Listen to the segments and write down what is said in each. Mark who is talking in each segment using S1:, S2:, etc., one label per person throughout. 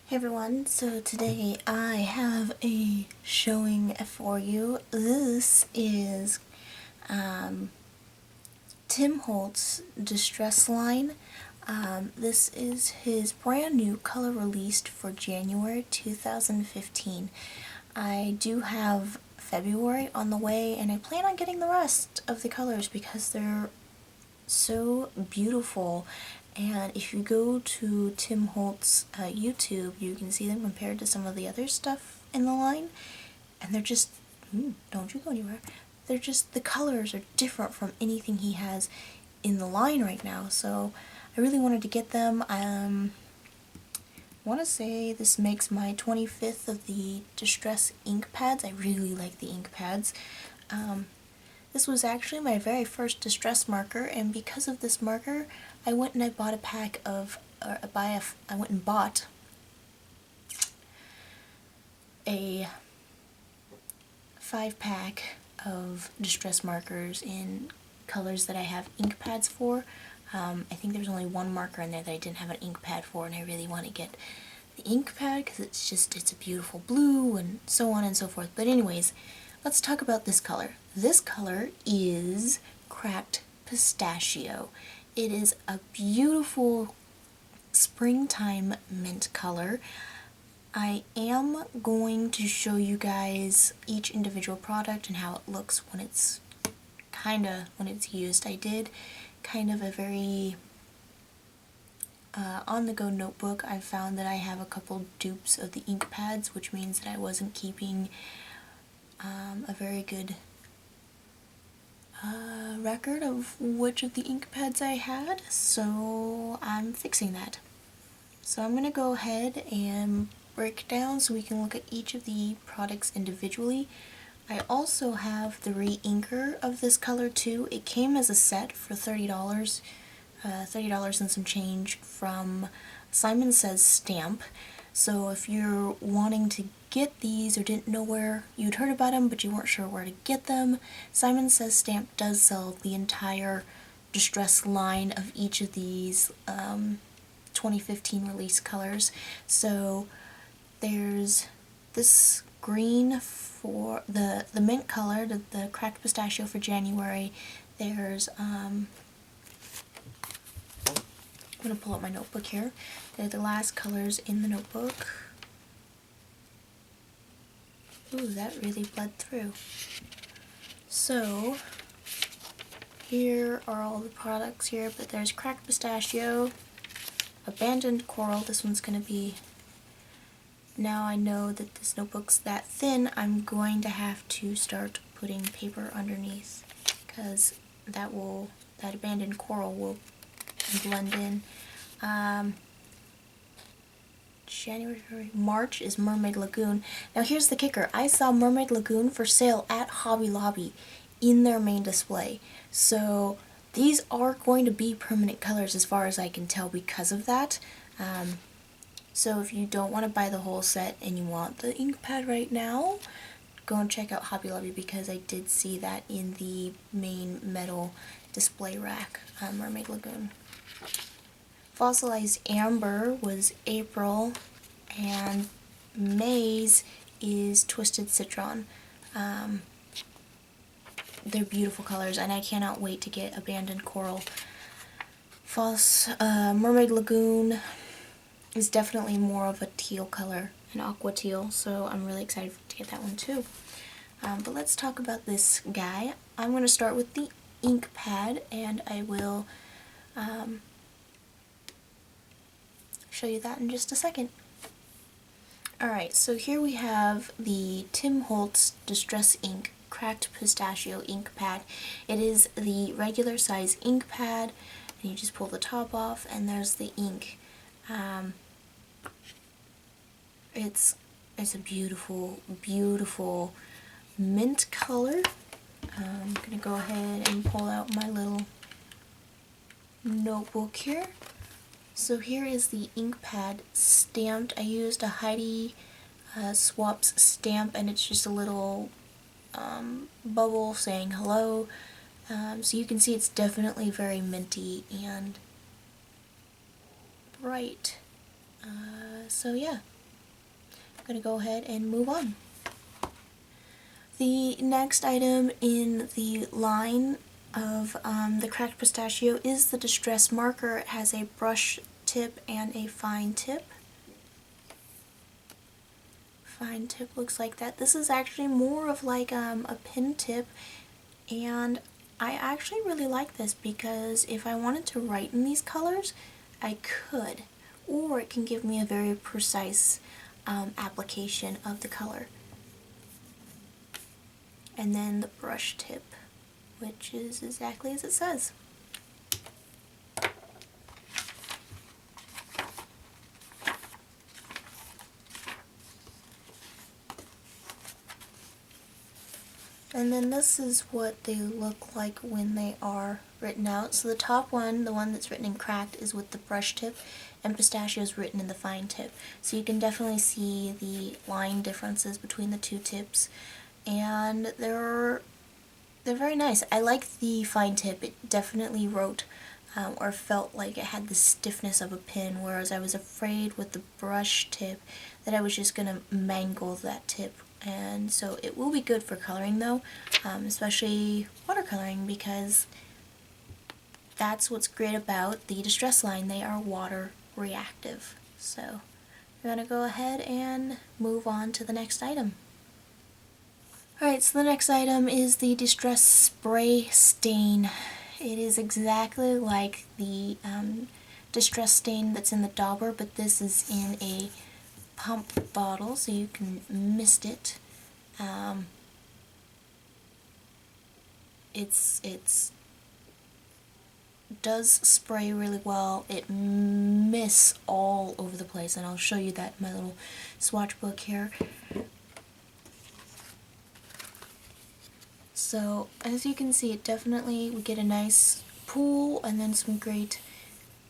S1: Hey everyone, so today I have a showing for you. This is Tim Holtz Distress line. This is his brand new color released for January 2015. I do have February on the way, and I plan on getting the rest of the colors because they're so beautiful. And if you go to Tim Holtz YouTube, you can see them compared to some of the other stuff in the line, and they're just, don't you go anywhere, they're just, the colors are different from anything he has in the line right now, so I really wanted to get them. I want to say this makes my 25th of the Distress ink pads. I really like the ink pads. This was actually my very first Distress marker, and because of this marker, I went and I bought a pack of, I went and bought a 5-pack of Distress markers in colors that I have ink pads for. I think there's only one marker in there that I didn't have an ink pad for, and I really want to get the ink pad because it's a beautiful blue and so on and so forth. But anyways, let's talk about this color. This color is Cracked Pistachio. It is a beautiful springtime mint color. I am going to show you guys each individual product and how it looks when it's used. I did kind of a very on-the-go notebook. I found that I have a couple dupes of the ink pads, which means that I wasn't keeping a very good record of which of the ink pads I had, so I'm fixing that. So I'm going to go ahead and break down so we can look at each of the products individually. I also have the re-inker of this color too. It came as a set for $30, $30 and some change from Simon Says Stamp. So if you're wanting to get these or didn't know where you'd heard about them but you weren't sure where to get them, Simon Says Stamp does sell the entire Distress line of each of these 2015 release colors. So there's this green for the mint color, the Cracked Pistachio for January. There's I'm going to pull up my notebook here. They're the last colors in the notebook. Ooh, that really bled through. So, here are all the products here, but there's Cracked Pistachio, Abandoned Coral. This one's going to be, now I know that this notebook's that thin, I'm going to have to start putting paper underneath, because that Abandoned Coral will blend in. January, February, March is Mermaid Lagoon. Now here's the kicker. I saw Mermaid Lagoon for sale at Hobby Lobby in their main display. So these are going to be permanent colors as far as I can tell because of that. So if you don't want to buy the whole set and you want the ink pad right now, go and check out Hobby Lobby because I did see that in the main metal display rack, Mermaid Lagoon. Fossilized Amber was April, and May's is Twisted Citron. They're beautiful colors, and I cannot wait to get Abandoned Coral. Mermaid Lagoon is definitely more of a teal color, an aqua teal, so I'm really excited to get that one too. But let's talk about this guy. I'm going to start with the ink pad, and I will show you that in just a second. Alright, so here we have the Tim Holtz Distress Ink Cracked Pistachio ink pad. It is the regular size ink pad, and you just pull the top off and there's the ink. It's a beautiful, beautiful mint color. I'm going to go ahead and pull out my little notebook here. So here is the ink pad stamped. I used a Heidi Swaps stamp, and it's just a little bubble saying hello. So you can see it's definitely very minty and bright. So yeah, going to go ahead and move on. The next item in the line of the cracked pistachio is the distress marker. It has a brush tip and a fine tip. Fine tip looks like that. This is actually more of like a pin tip, and I actually really like this because if I wanted to write in these colors, I could, or it can give me a very precise application of the color. And then the brush tip, which is exactly as it says. And then this is what they look like when they are written out. So the top one, the one that's written in cracked, is with the brush tip, and pistachio is written in the fine tip. So you can definitely see the line differences between the two tips, and they're very nice. I like the fine tip. It definitely wrote or felt like it had the stiffness of a pin, whereas I was afraid with the brush tip that I was just going to mangle that tip. And so it will be good for coloring though, especially watercoloring, because that's what's great about the distress line. They are water reactive. So I'm going to go ahead and move on to the next item. Alright, so the next item is the Distress Spray Stain. It is exactly like the Distress Stain that's in the dauber, but this is in a pump bottle, so you can mist it. It's does spray really well. It mists all over the place, and I'll show you that in my little swatch book here. So as you can see, it definitely, we get a nice pool and then some great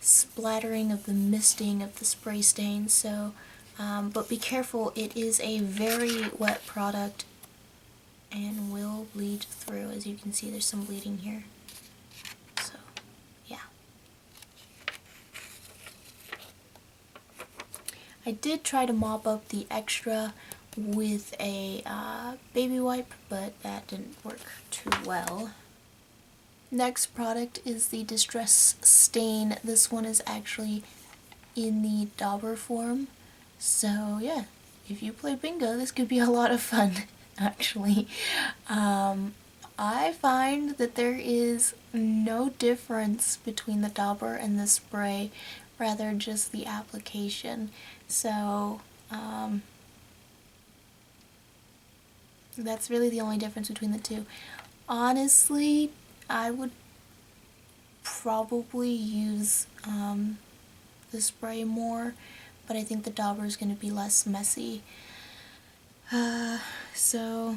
S1: splattering of the misting of the spray stain. So but be careful, it is a very wet product and will bleed through. As you can see, there's some bleeding here. So yeah, I did try to mop up the extra with a baby wipe, but that didn't work too well. Next product is the Distress Stain. This one is actually in the dauber form. So yeah, if you play bingo, this could be a lot of fun, actually. I find that there is no difference between the dauber and the spray, rather just the application. So that's really the only difference between the two. Honestly, I would probably use the spray more, but I think the dauber is going to be less messy. So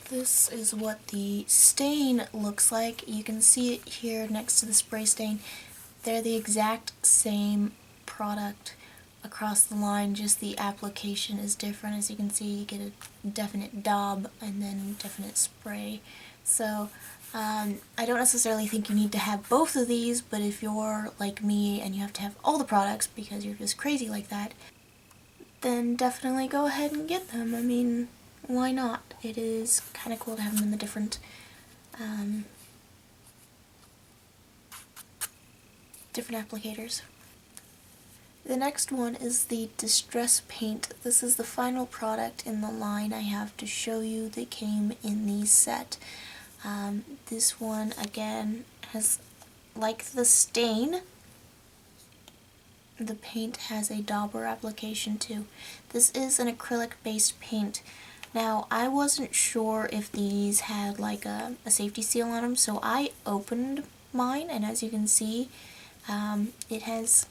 S1: this is what the stain looks like. You can see it here next to the spray stain. They're the exact same product across the line, just the application is different. As you can see, you get a definite daub and then definite spray. So I don't necessarily think you need to have both of these, but if you're like me and you have to have all the products because you're just crazy like that, then definitely go ahead and get them. I mean, why not? It is kind of cool to have them in the different applicators. The next one is the Distress Paint. This is the final product in the line I have to show you that came in the set. This one, again, has, like the stain, the paint has a dauber application too. This is an acrylic-based paint. Now, I wasn't sure if these had like a safety seal on them, so I opened mine, and as you can see, it has,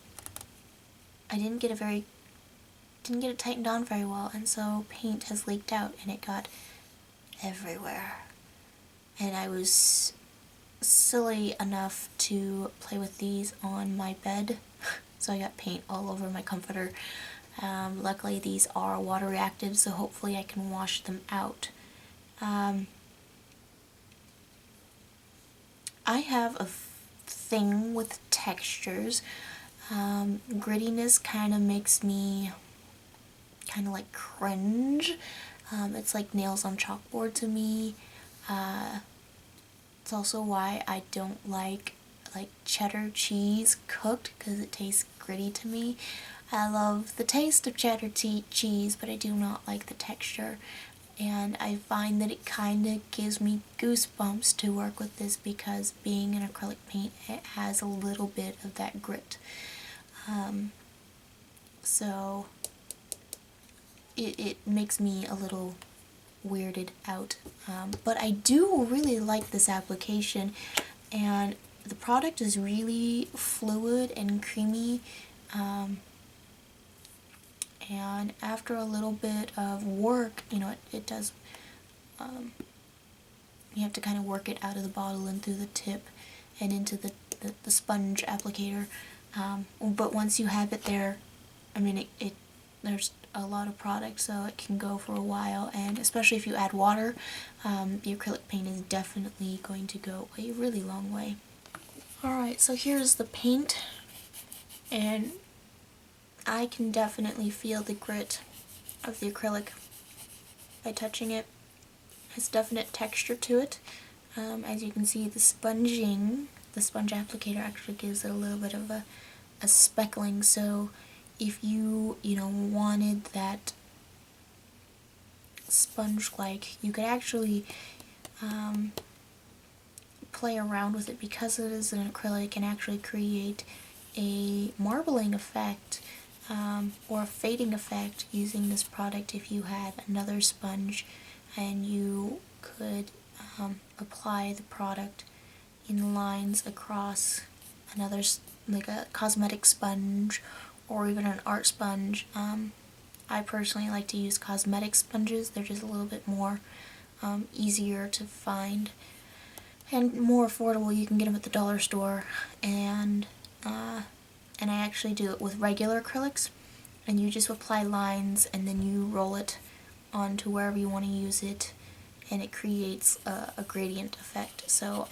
S1: I didn't get it tightened on very well, and so paint has leaked out and it got everywhere. And I was silly enough to play with these on my bed, so I got paint all over my comforter. Luckily these are water reactive, so hopefully I can wash them out. I have a thing with textures. Grittiness kind of makes me kind of like cringe. It's like nails on chalkboard to me. It's also why I don't like cheddar cheese cooked, because it tastes gritty to me. I love the taste of cheddar cheese, but I do not like the texture. And I find that it kind of gives me goosebumps to work with this, because being an acrylic paint, it has a little bit of that grit. So it makes me a little weirded out. But I do really like this application, and the product is really fluid and creamy. And after a little bit of work, you know, it does, you have to kind of work it out of the bottle and through the tip and into the sponge applicator. But once you have it there, I mean, there's a lot of product, so it can go for a while, and especially if you add water, the acrylic paint is definitely going to go a really long way. Alright, so here's the paint, and I can definitely feel the grit of the acrylic by touching it. It has definite texture to it. As you can see, the sponge applicator actually gives it a little bit of a speckling, so if you wanted that sponge-like, you could actually play around with it, because it is an acrylic, and actually create a marbling effect or a fading effect using this product if you had another sponge and you could apply the product in lines across another, like a cosmetic sponge or even an art sponge. I personally like to use cosmetic sponges. They're just a little bit more easier to find and more affordable. You can get them at the dollar store, and I actually do it with regular acrylics, and you just apply lines and then you roll it onto wherever you want to use it, and it creates a gradient effect. So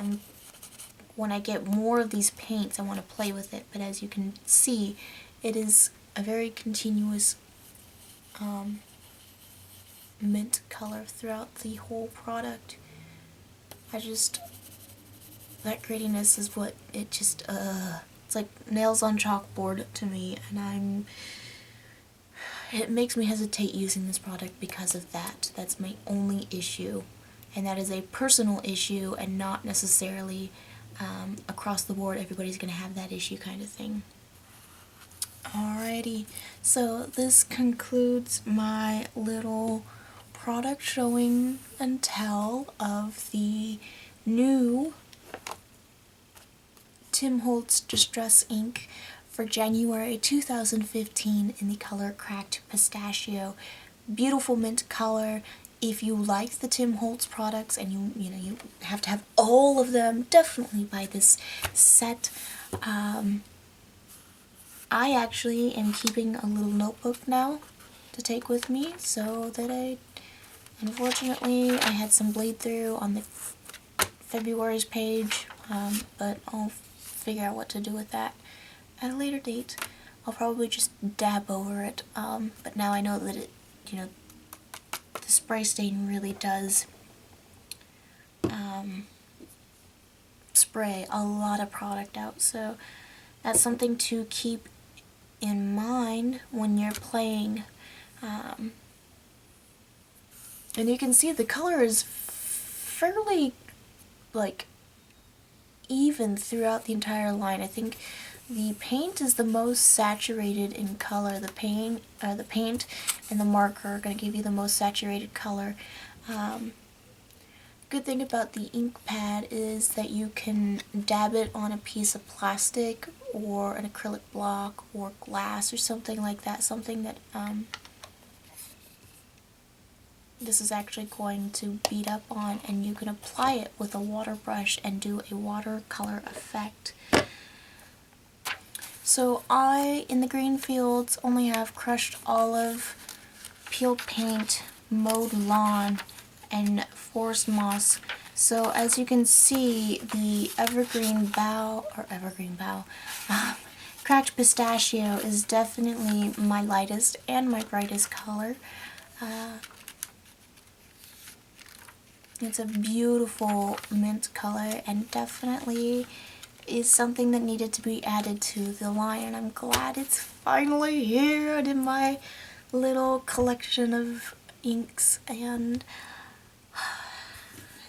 S1: when I get more of these paints, I want to play with it, but as you can see, it is a very continuous mint color throughout the whole product. That grittiness is what it just, it's like nails on chalkboard to me, and it makes me hesitate using this product because of that. That's my only issue, and that is a personal issue and not necessarily across the board everybody's gonna have that issue kind of thing. Alrighty, so this concludes my little product showing and tell of the new Tim Holtz Distress Ink for January 2015 in the color Cracked Pistachio. Beautiful mint color. If you like the Tim Holtz products and you have to have all of them, definitely buy this set. I actually am keeping a little notebook now to take with me, so that unfortunately I had some bleed through on the February's page, but I'll figure out what to do with that at a later date. I'll probably just dab over it, but now I know that it, the spray stain really does spray a lot of product out, so that's something to keep in mind when you're playing. And you can see the color is fairly even throughout the entire line. I think the paint is the most saturated in color. The paint and the marker are going to give you the most saturated color. Good thing about the ink pad is that you can dab it on a piece of plastic or an acrylic block or glass or something like that, something that this is actually going to beat up on, and you can apply it with a water brush and do a watercolor effect. So I, in the green fields, only have crushed olive, peeled paint, mowed lawn, and forest moss. So as you can see, the evergreen bough, Cracked Pistachio is definitely my lightest and my brightest color. It's a beautiful mint color and definitely is something that needed to be added to the line, and I'm glad it's finally here in my little collection of inks, and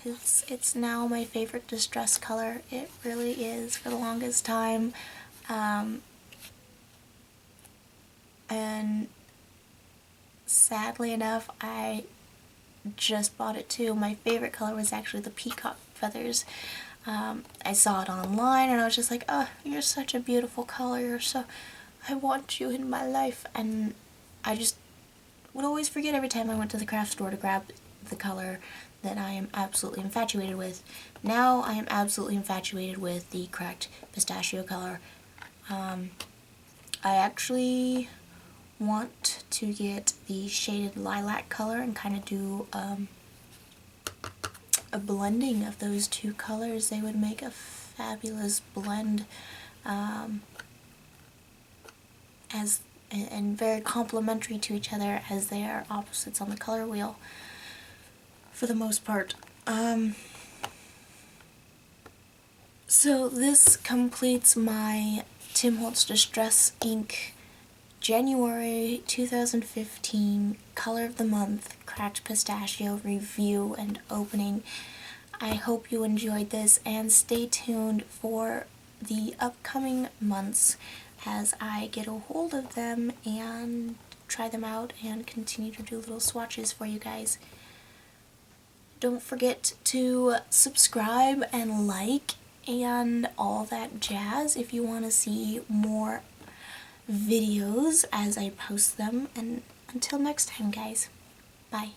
S1: it's now my favorite distress color. It really is for the longest time. And sadly enough, I just bought it too. My favorite color was actually the peacock feathers. I saw it online and I was just like, oh, you're such a beautiful color, I want you in my life. And I just would always forget every time I went to the craft store to grab the color that I am absolutely infatuated with. Now I am absolutely infatuated with the Cracked Pistachio color. I actually want to get the shaded lilac color and kind of do a blending of those two colors. They would make a fabulous blend, and very complementary to each other, as they are opposites on the color wheel for the most part. So this completes my Tim Holtz Distress Ink January 2015 Color of the Month Cracked Pistachio review and opening. I hope you enjoyed this, and stay tuned for the upcoming months as I get a hold of them and try them out and continue to do little swatches for you guys. Don't forget to subscribe and like and all that jazz if you want to see more videos as I post them. And until next time, guys, bye.